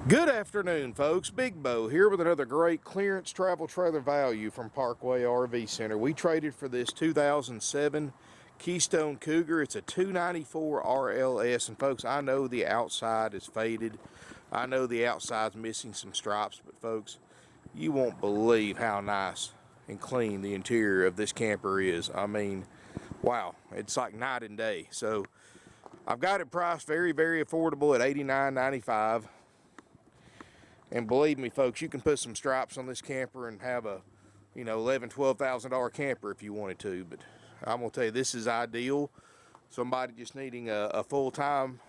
Good afternoon, folks. Big Bo here with another great clearance travel trailer value from Parkway RV Center. We traded for this 2007 Keystone Cougar. It's a 294 RLS, and folks, I know the outside is faded. I know the outside's missing some stripes, but folks, you won't believe how nice and clean the interior of this camper is. I mean, wow, it's like night and day. So I've got it priced very, very affordable at $89.95. And believe me, folks, you can put some stripes on this camper and have a, $11,000-$12,000 camper if you wanted to. But I'm gonna tell you, this is ideal. Somebody just needing a full-time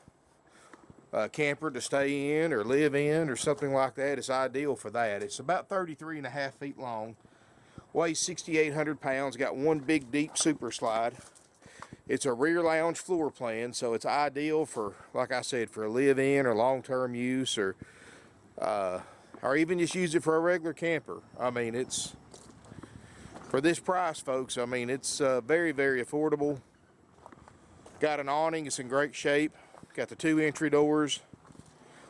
camper to stay in or live in or something like that. It's ideal for that. It's about 33.5 feet long, weighs 6,800 pounds. Got one big deep super slide. It's a rear lounge floor plan, so it's ideal for, like I said, for a live-in or long-term use, or even just use it for a regular camper. I mean, it's for this price, folks. I mean, it's very, very affordable. Got an awning. It's in great shape. Got the 2 entry doors.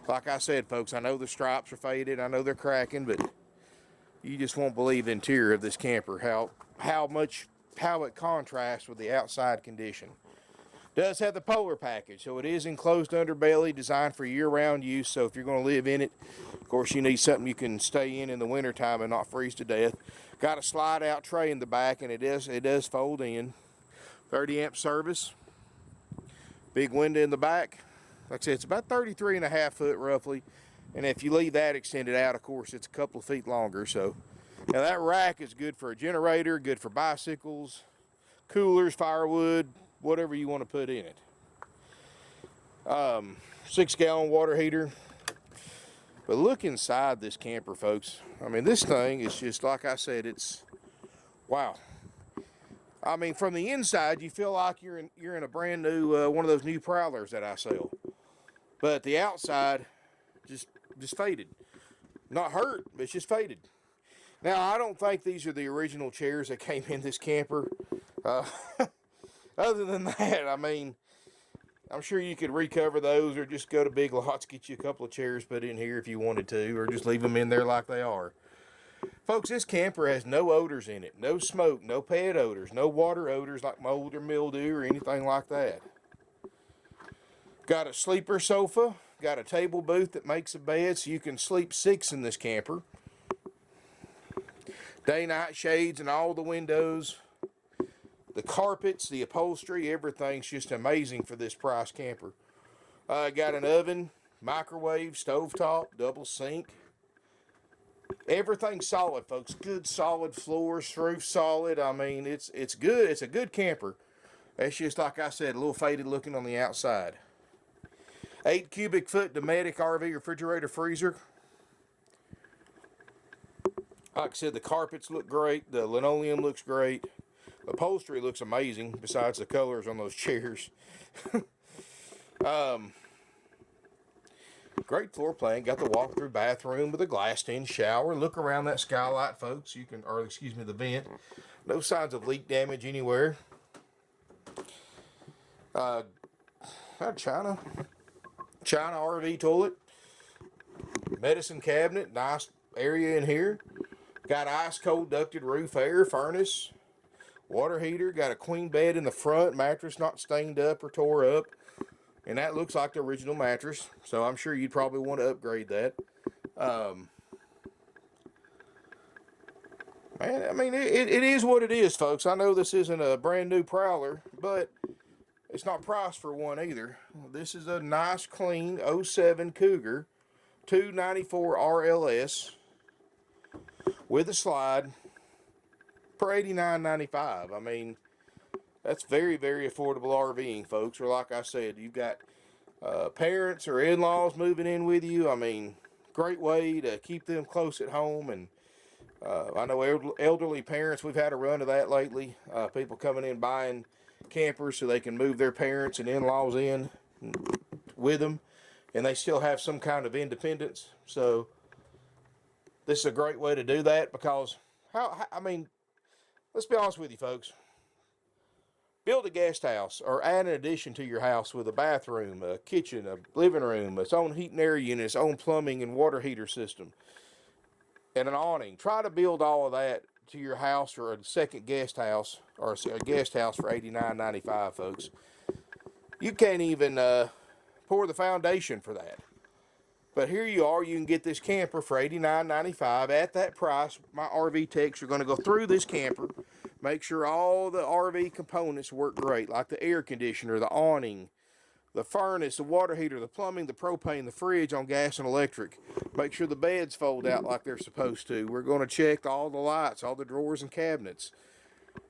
Like I said, folks, I know the stripes are faded. I know they're cracking, but you just won't believe the interior of this camper, how it contrasts with the outside condition. Does have the polar package, so it is enclosed underbelly, designed for year-round use. So if you're going to live in it, of course, you need something you can stay in the wintertime and not freeze to death. Got a slide-out tray in the back, and it does fold in. 30-amp service. Big window in the back. Like I said, it's about 33.5 foot roughly, and if you leave that extended out, of course, it's a couple of feet longer. So now that rack is good for a generator, good for bicycles, coolers, firewood, whatever you want to put in it. 6-gallon water heater. But look inside this camper, folks. I mean, this thing is just, like I said, it's wow. I mean, from the inside, you feel like you're in a brand new one of those new Prowlers that I sell. But the outside, just faded. Not hurt, but it's just faded. Now, I don't think these are the original chairs that came in this camper. Other than that, I mean, I'm sure you could recover those, or just go to Big Lots, get you a couple of chairs put in here if you wanted to, or just leave them in there like they are. Folks, this camper has no odors in it. No smoke, no pet odors, no water odors like mold or mildew or anything like that. Got a sleeper sofa. Got a table booth that makes a bed so you can sleep 6 in this camper. Day-night shades in all the windows. The carpets, the upholstery, everything's just amazing for this price camper. Got an oven, microwave, stovetop, double sink. Everything's solid, folks. Good solid floors, roof solid. I mean, it's good. It's a good camper. It's just, like I said, a little faded looking on the outside. 8 cubic foot Dometic RV refrigerator freezer. Like I said, the carpets look great. The linoleum looks great. The upholstery looks amazing, besides the colors on those chairs. Great floor plan. Got the walk-through bathroom with a glassed-in shower. Look around that skylight, folks. You can, or excuse me, the vent. No signs of leak damage anywhere. China RV toilet. Medicine cabinet. Nice area in here. Got ice-cold ducted roof air, furnace. Water heater, got a queen bed in the front, mattress not stained up or tore up. And that looks like the original mattress, so I'm sure you'd probably want to upgrade that. Man, I mean, it is what it is, folks. I know this isn't a brand new Prowler, but it's not priced for one either. This is a nice, clean 07 Cougar 294 RLS with a slide for $89.95. I mean, that's very, very affordable RVing, folks. Or like I said, you've got parents or in-laws moving in with you. I mean, great way to keep them close at home. And I know elderly parents, we've had a run of that lately. People coming in buying campers so they can move their parents and in-laws in with them, and they still have some kind of independence. So this is a great way to do that, because I mean, let's be honest with you, folks. build a guest house or add an addition to your house with a bathroom, a kitchen, a living room, its own heat and air unit, its own plumbing and water heater system, and an awning. Try to build all of that to your house or a second guest house or a guest house for $89.95, folks. You can't even pour the foundation for that. But here you are, you can get this camper for $89.95 at that price. My RV techs are going to go through this camper, make sure all the RV components work great, like the air conditioner, the awning, the furnace, the water heater, the plumbing, the propane, the fridge on gas and electric. Make sure the beds fold out like they're supposed to. We're going to check all the lights, all the drawers and cabinets,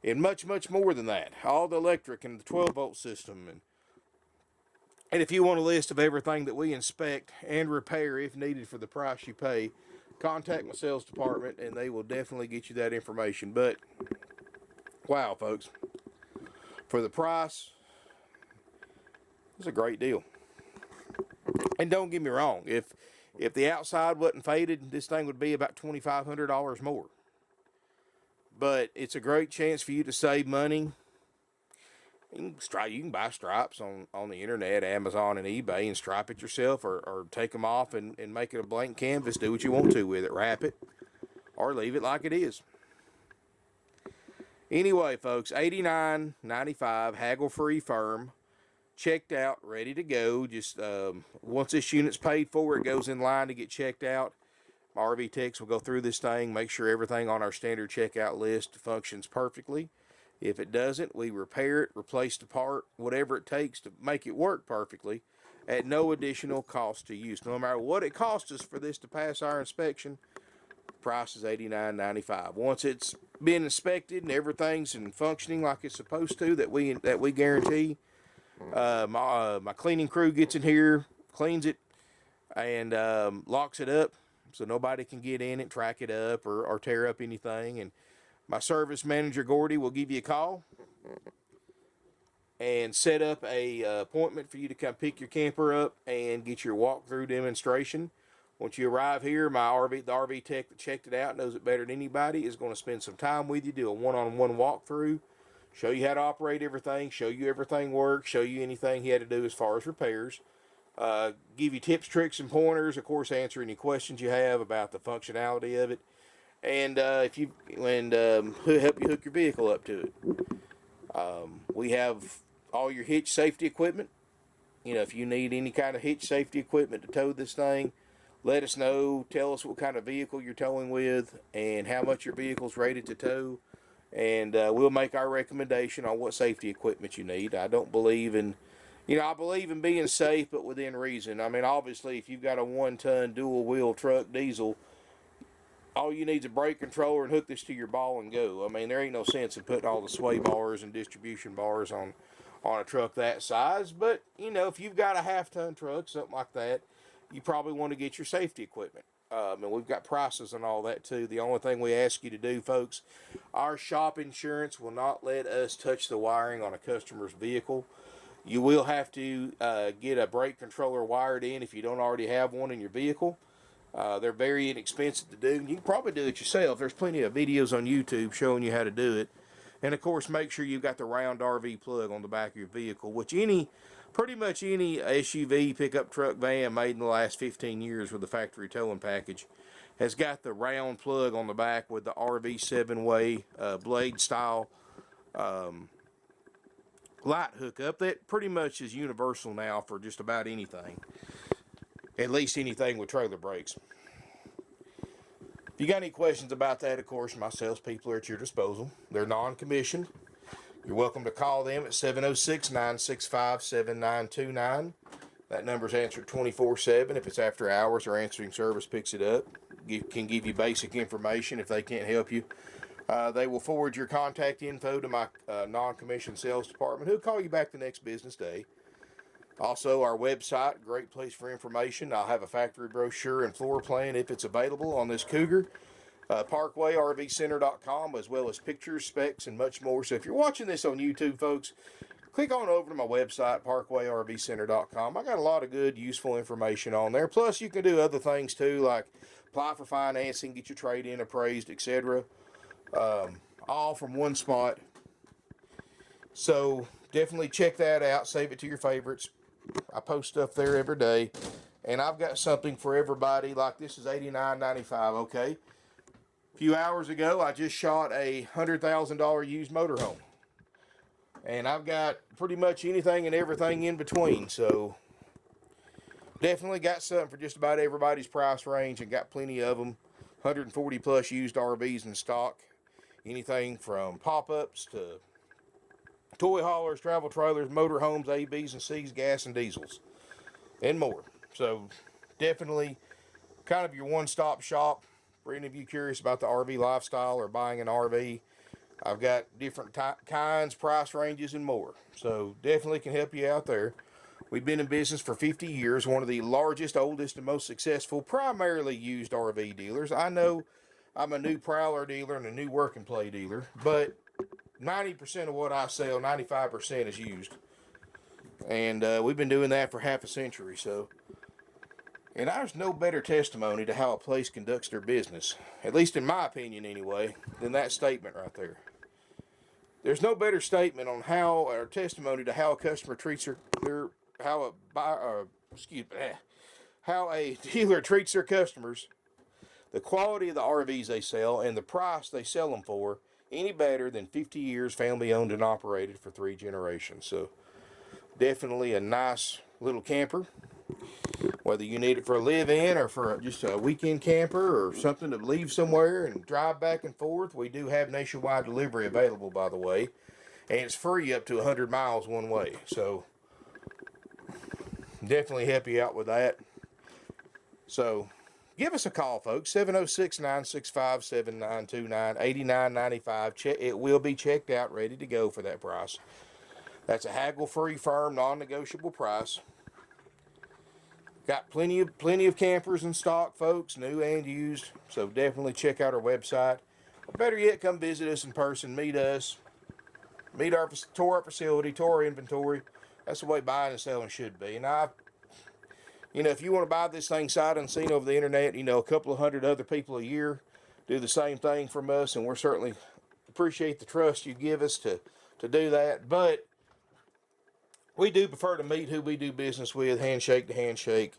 and much, much more than that. All the electric and the 12-volt system. And if you want a list of everything that we inspect and repair if needed for the price you pay, contact my sales department and they will definitely get you that information. But, wow, folks, for the price, it's a great deal. And don't get me wrong, if the outside wasn't faded, this thing would be about $2,500 more. But it's a great chance for you to save money. You can buy stripes on the internet, Amazon and eBay, and stripe it yourself, or take them off and make it a blank canvas. Do what you want to with it. Wrap it, or leave it like it is. Anyway, folks, $89.95, haggle-free firm, checked out, ready to go. Just once this unit's paid for, it goes in line to get checked out. My RV techs will go through this thing, make sure everything on our standard checkout list functions perfectly. If it doesn't, we repair it, replace the part, whatever it takes to make it work perfectly at no additional cost to you. So no matter what it costs us for this to pass our inspection, the price is $89.95. Once it's been inspected and everything's functioning like it's supposed to, that we guarantee, my cleaning crew gets in here, cleans it, and locks it up so nobody can get in it, track it up, or tear up anything. And my service manager, Gordy, will give you a call and set up a appointment for you to come pick your camper up and get your walkthrough demonstration. Once you arrive here, the RV tech that checked it out, knows it better than anybody, is going to spend some time with you, do a one-on-one walkthrough, show you how to operate everything, show you everything works, show you anything he had to do as far as repairs, give you tips, tricks, and pointers, of course, answer any questions you have about the functionality of it. And help you hook your vehicle up to it. We have all your hitch safety equipment. You know, if you need any kind of hitch safety equipment to tow this thing, let us know. Tell us what kind of vehicle you're towing with and how much your vehicle's rated to tow. And we'll make our recommendation on what safety equipment you need. I don't believe in, I believe in being safe, but within reason. I mean, obviously, if you've got a 1-ton dual-wheel truck diesel, all you need is a brake controller and hook this to your ball and go. I mean, there ain't no sense in putting all the sway bars and distribution bars on a truck that size. But, if you've got a half-ton truck, something like that, you probably want to get your safety equipment. And we've got prices and all that, too. The only thing we ask you to do, folks, our shop insurance will not let us touch the wiring on a customer's vehicle. You will have to get a brake controller wired in if you don't already have one in your vehicle. They're very inexpensive to do, and you can probably do it yourself. There's plenty of videos on YouTube showing you how to do it. And, of course, make sure you've got the round RV plug on the back of your vehicle, which pretty much any SUV, pickup truck, van made in the last 15 years with the factory towing package has got the round plug on the back with the RV 7-way blade style light hookup. That pretty much is universal now for just about anything. At least anything with trailer brakes. If you got any questions about that, of course, my salespeople are at your disposal. They're non-commissioned. You're welcome to call them at 706-965-7929. That number's answered 24/7. If it's after hours or answering service picks it up, can give you basic information if they can't help you. They will forward your contact info to my non-commissioned sales department, who'll call you back the next business day. Also, our website, great place for information. I'll have a factory brochure and floor plan if it's available on this Cougar. ParkwayRVCenter.com, as well as pictures, specs, and much more. So if you're watching this on YouTube, folks, click on over to my website, ParkwayRVCenter.com. I got a lot of good, useful information on there. Plus, you can do other things too, like apply for financing, get your trade-in appraised, etc. All from one spot. So definitely check that out. Save it to your favorites. I post stuff there every day. And I've got something for everybody. Like this is $89.95, okay? A few hours ago, I just shot a $100,000 used motorhome. And I've got pretty much anything and everything in between. So definitely got something for just about everybody's price range, and got plenty of them. 140 plus used RVs in stock. Anything from pop-ups to toy haulers, travel trailers, motorhomes, ABs and Cs, gas and diesels, and more. So definitely kind of your one-stop shop for any of you curious about the RV lifestyle or buying an RV. I've got different kinds, price ranges, and more. So definitely can help you out there. We've been in business for 50 years, one of the largest, oldest, and most successful, primarily used RV dealers. I know I'm a new Prowler dealer and a new Work and Play dealer, but 90% of what I sell, 95% is used. And we've been doing that for half a century, so. And there's no better testimony to how a place conducts their business, at least in my opinion anyway, than that statement right there. There's no better statement on how, or testimony to how a customer treats how a dealer treats their customers, the quality of the RVs they sell, and the price they sell them for, any better than 50 years family owned and operated for 3 generations. So definitely a nice little camper. Whether you need it for a live-in or for just a weekend camper or something to leave somewhere and drive back and forth, we do have nationwide delivery available, by the way. And it's free up to 100 miles one way. So definitely help you out with that. So give us a call, folks. 706-965-7929, $89.95. It will be checked out, ready to go for that price. That's a haggle-free, firm, non-negotiable price. Got plenty of campers in stock, folks, new and used. So definitely check out our website. Or better yet, come visit us in person, meet us, tour our facility, tour our inventory. That's the way buying and selling should be. And if you want to buy this thing sight unseen over the internet, a couple of hundred other people a year do the same thing from us, and we're certainly appreciate the trust you give us to do that. But we do prefer to meet who we do business with, handshake to handshake.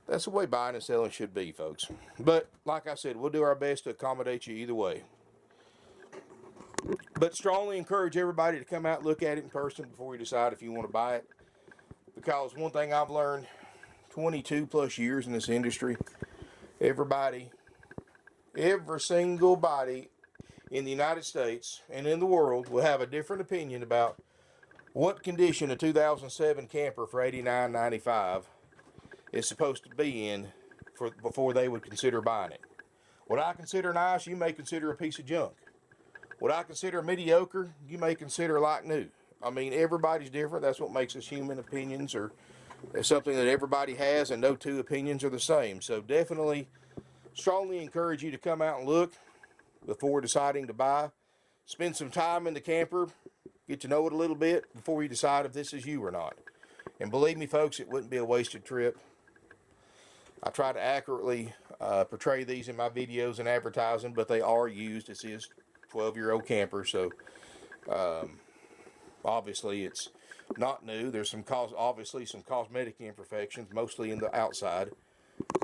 That's the way buying and selling should be, folks. But like I said, we'll do our best to accommodate you either way. But strongly encourage everybody to come out and look at it in person before you decide if you want to buy it. Because one thing I've learned, 22 plus years in this industry, every single body in the United States and in the world will have a different opinion about what condition a 2007 camper for $89.95 is supposed to be in before they would consider buying it. What I consider nice, you may consider a piece of junk. What I consider mediocre, you may consider like new. I mean, everybody's different. That's what makes us human. Opinions are something that everybody has, and no two opinions are the same. So definitely strongly encourage you to come out and look before deciding to buy. Spend some time in the camper. Get to know it a little bit before you decide if this is you or not. And believe me, folks, it wouldn't be a wasted trip. I try to accurately portray these in my videos and advertising, but they are used. This is 12-year-old camper, so obviously it's not new. There's obviously some cosmetic imperfections, mostly in the outside.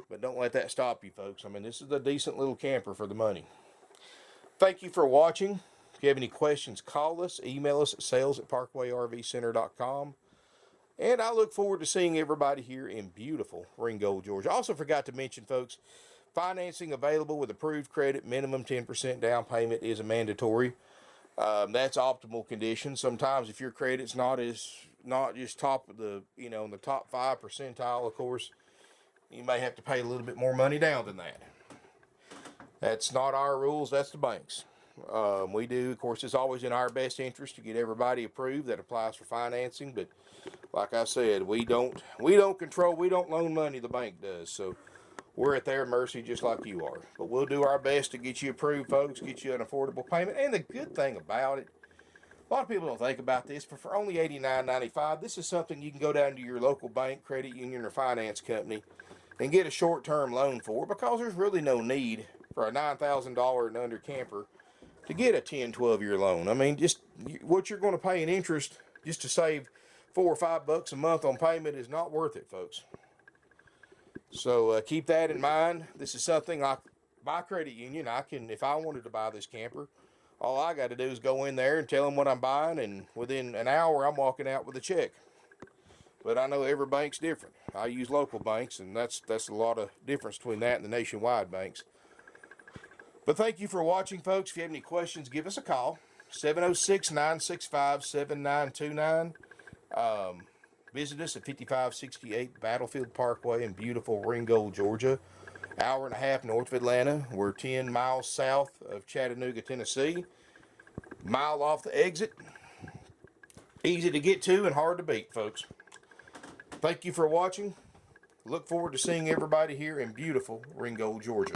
But don't let that stop you, folks. I mean, this is a decent little camper for the money. Thank you for watching. If you have any questions, call us, email us at sales@parkwayrvcenter.com. And I look forward to seeing everybody here in beautiful Ringgold, Georgia. I also forgot to mention, folks, financing available with approved credit. Minimum 10% down payment is a mandatory. That's optimal condition. Sometimes if your credit's not just top of the, in the top 5 percentile, of course, you may have to pay a little bit more money down than that. That's not our rules, that's the bank's. We do, of course, it's always in our best interest to get everybody approved that applies for financing, but like I said, we don't loan money, the bank does. So we're at their mercy just like you are. But we'll do our best to get you approved, folks, get you an affordable payment. And the good thing about it, a lot of people don't think about this, but for only $89.95, this is something you can go down to your local bank, credit union, or finance company and get a short-term loan for, because there's really no need for a $9,000 and under camper to get a 10, 12-year loan. I mean, just what you're going to pay in interest just to save $4 or $5 a month on payment is not worth it, folks. So keep that in mind. This is something like my credit union. I can, if I wanted to buy this camper, all I got to do is go in there and tell them what I'm buying, and within an hour I'm walking out with a check. But I know every bank's different. I use local banks, and that's a lot of difference between that and the nationwide banks. But thank you for watching, folks. If you have any questions, give us a call. 706-965-7929. Visit us at 5568 Battlefield Parkway in beautiful Ringgold, Georgia. Hour and a half north of Atlanta. We're 10 miles south of Chattanooga, Tennessee. Mile off the exit. Easy to get to and hard to beat, folks. Thank you for watching. Look forward to seeing everybody here in beautiful Ringgold, Georgia.